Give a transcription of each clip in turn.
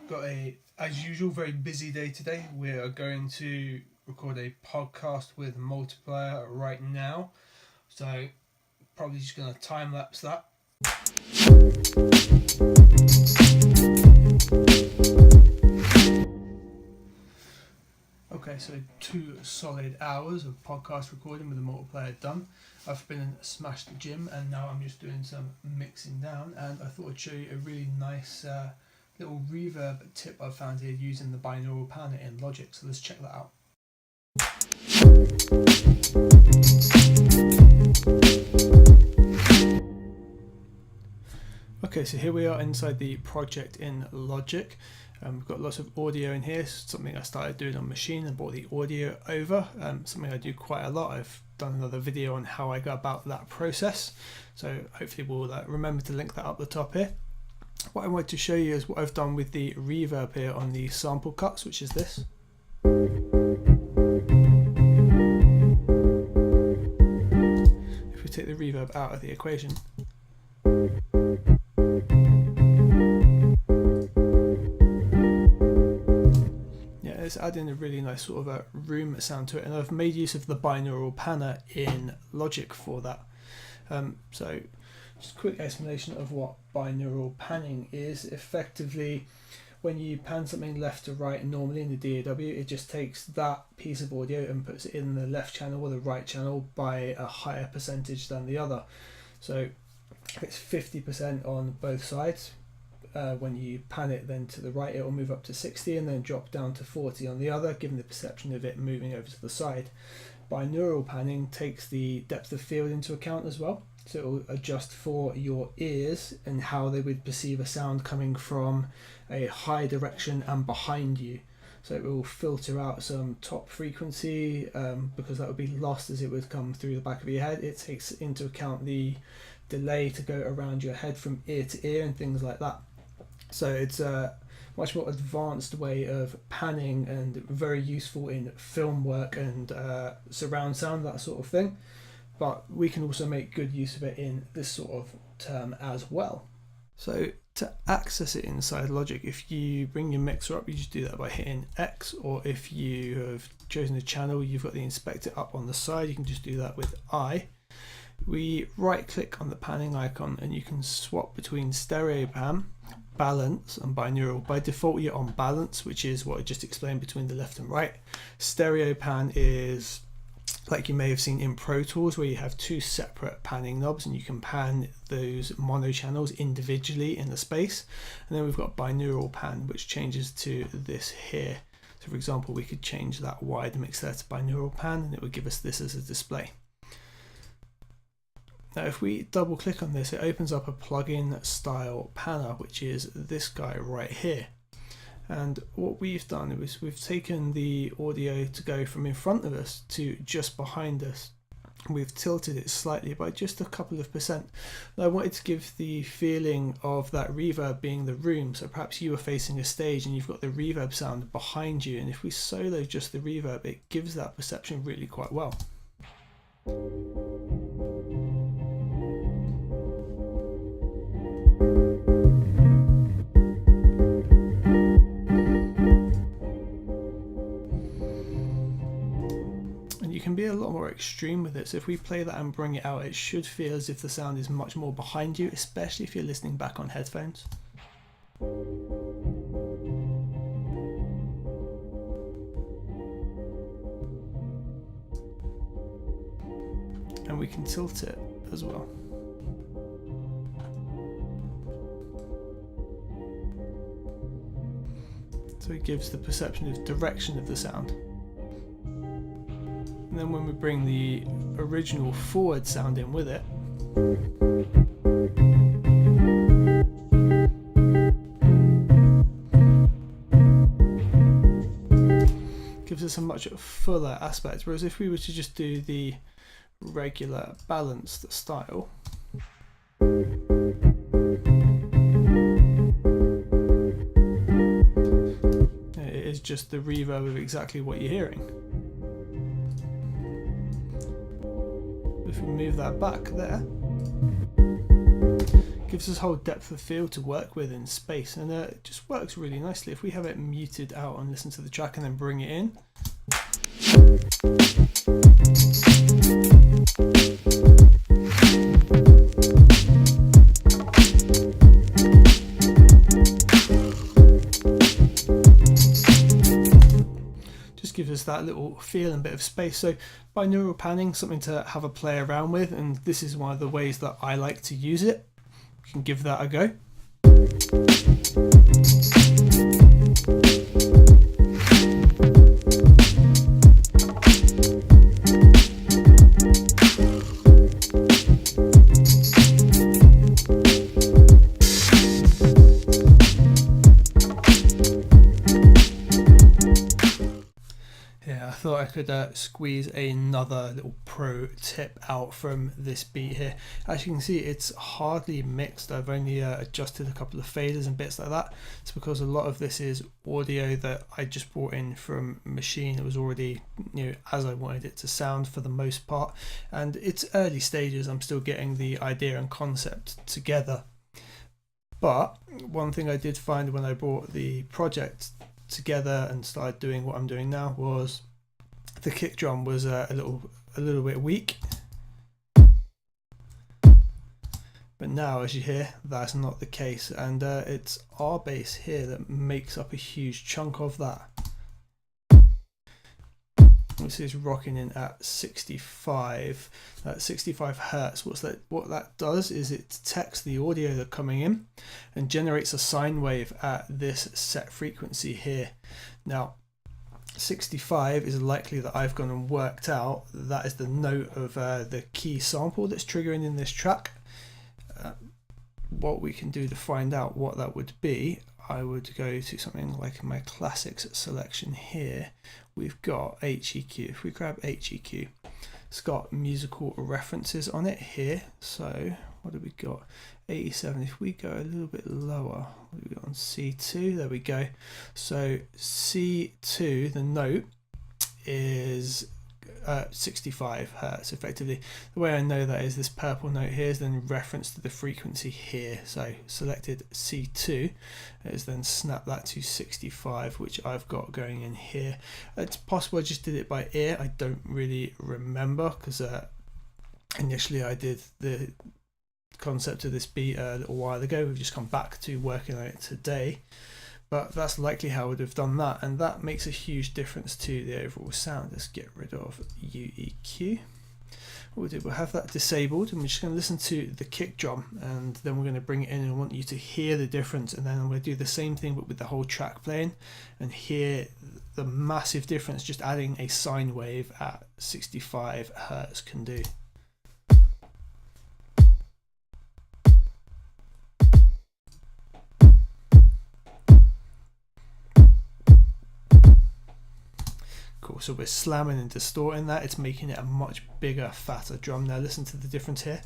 Got a, as usual, very busy day today. We are going to record a podcast with multiplier right now, so probably just going to time lapse that. Okay, so 2 solid hours of podcast recording with the multiplier done. I've been and smashed the gym, and now I'm just doing some mixing down, and I thought I'd show you a really nice little reverb tip I found here using the binaural panner in Logic. So let's check that out. Okay, so here we are inside the project in Logic. We've got lots of audio in here, something I started doing on Machine and brought the audio over, something I do quite a lot. I've done another video on how I go about that process, so hopefully we'll remember to link that up the top here. What I wanted to show you is what I've done with the reverb here on the sample cuts, which is this. If we take the reverb out of the equation, it's adding a really nice sort of a room sound to it, and I've made use of the binaural panner in Logic for that. So just a quick explanation of what binaural panning is. Effectively, when you pan something left to right normally in the DAW, it just takes that piece of audio and puts it in the left channel or the right channel by a higher percentage than the other. So it's 50% on both sides. When you pan it then to the right, it will move up to 60 and then drop down to 40 on the other, giving the perception of it moving over to the side. Binaural panning takes the depth of field into account as well, so it will adjust for your ears and how they would perceive a sound coming from a high direction and behind you. So it will filter out some top frequency because that would be lost as it would come through the back of your head. It takes into account the delay to go around your head from ear to ear and things like that. So it's a much more advanced way of panning and very useful in film work and surround sound, that sort of thing. But we can also make good use of it in this sort of term as well. So to access it inside Logic, if you bring your mixer up, you just do that by hitting X, or if you have chosen a channel, you've got the inspector up on the side, you can just do that with I. We right click on the panning icon and you can swap between stereo pan, balance and binaural. By default you're on balance, which is what I just explained between the left and right. Stereo pan is like you may have seen in Pro Tools, where you have 2 separate panning knobs and you can pan those mono channels individually in the space. And then we've got binaural pan, which changes to this here. So for example, we could change that wide mix there to binaural pan and it would give us this as a display. Now if we double click on this, it opens up a plugin style panner, which is this guy right here. And what we've done is we've taken the audio to go from in front of us to just behind us. We've tilted it slightly by just a couple of percent. Now I wanted to give the feeling of that reverb being the room, so perhaps you were facing a stage and you've got the reverb sound behind you, and if we solo just the reverb, it gives that perception really quite well. Can be a lot more extreme with it, so if we play that and bring it out, it should feel as if the sound is much more behind you, especially if you're listening back on headphones. And we can tilt it as well. So it gives the perception of direction of the sound. And then when we bring the original forward sound in with it, gives us a much fuller aspect. Whereas if we were to just do the regular balanced style, it is just the reverb of exactly what you're hearing. If we move that back there, gives us a whole depth of field to work with in space, and it just works really nicely. If we have it muted out and listen to the track and then bring it in, just gives us that little feel and bit of space. So binaural panning, something to have a play around with, and this is one of the ways that I like to use it. You can give that a go. I could squeeze another little pro tip out from this beat here. As you can see, it's hardly mixed. I've only adjusted a couple of faders and bits like that. It's because a lot of this is audio that I just brought in from Machine. It was already, as I wanted it to sound for the most part, and it's early stages. I'm still getting the idea and concept together. But one thing I did find when I brought the project together and started doing what I'm doing now was the kick drum was a little bit weak, but now, as you hear, that's not the case, and it's Rbass here that makes up a huge chunk of that. This is rocking in at 65 hertz. What that does is it detects the audio that's coming in and generates a sine wave at this set frequency here. Now 65 is likely that I've gone and worked out that is the note of the key sample that's triggering in this track. What we can do to find out what that would be, I would go to something like my classics selection here. We've got HEQ. If we grab HEQ, it's got musical references on it here. So what do we got? 87. If we go a little bit lower, what do we got on C2? There we go. So C2, the note, is 65 hertz effectively. The way I know that is this purple note here is then referenced to the frequency here. So selected C2 is then snap that to 65, which I've got going in here. It's possible I just did it by ear. I don't really remember because initially I did the concept of this beat a little while ago. We've just come back to working on it today, but that's likely how I would have done that, and that makes a huge difference to the overall sound. Let's get rid of UEQ. What we'll do, we'll have that disabled, and we're just going to listen to the kick drum, and then we're going to bring it in, and I want you to hear the difference, and then I'm going to do the same thing but with the whole track playing and hear the massive difference just adding a sine wave at 65 hertz can do. Cool, so we're slamming and distorting that. It's making it a much bigger, fatter drum. Now listen to the difference here.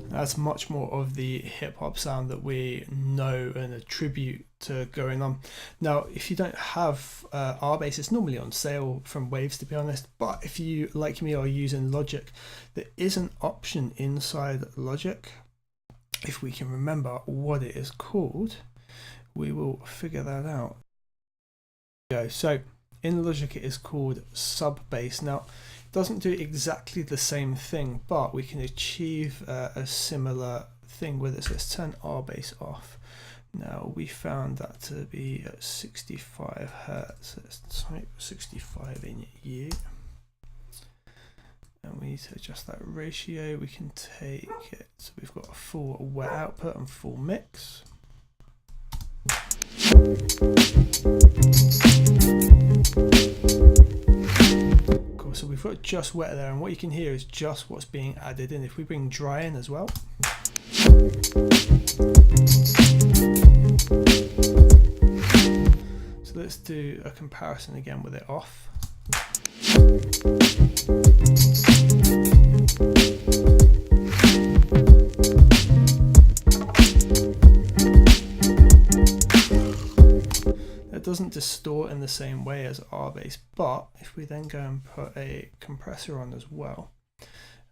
That's much more of the hip hop sound that we know and attribute to going on. Now, if you don't have Rbass, it's normally on sale from Waves, to be honest. But if you, like me, are using Logic, there is an option inside Logic. If we can remember what it is called, we will figure that out. So in Logic, it is called Sub-Bass. Now, doesn't do exactly the same thing, but we can achieve a similar thing with it. So let's turn Rbass off. Now we found that to be at 65 hertz. Let's type 65 in U, and we need to adjust that ratio. We can take it, so we've got a full wet output and full mix. Cool, so we've got just wet there, and what you can hear is just what's being added in. If we bring dry in as well, so let's do a comparison again with it off. it doesn't distort in the same way as Rbass, but if we then go and put a compressor on as well,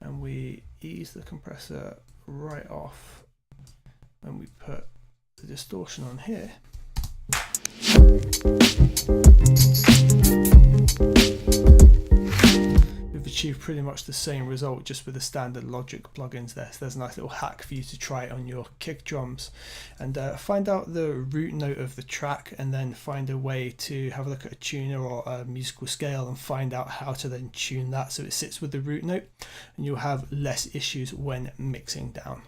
and we ease the compressor right off, and we put the distortion on here, we've achieved pretty much the same result just with the standard Logic plugins there. So there's a nice little hack for you to try it on your kick drums, and find out the root note of the track, and then find a way to have a look at a tuner or a musical scale and find out how to then tune that so it sits with the root note, and you'll have less issues when mixing down.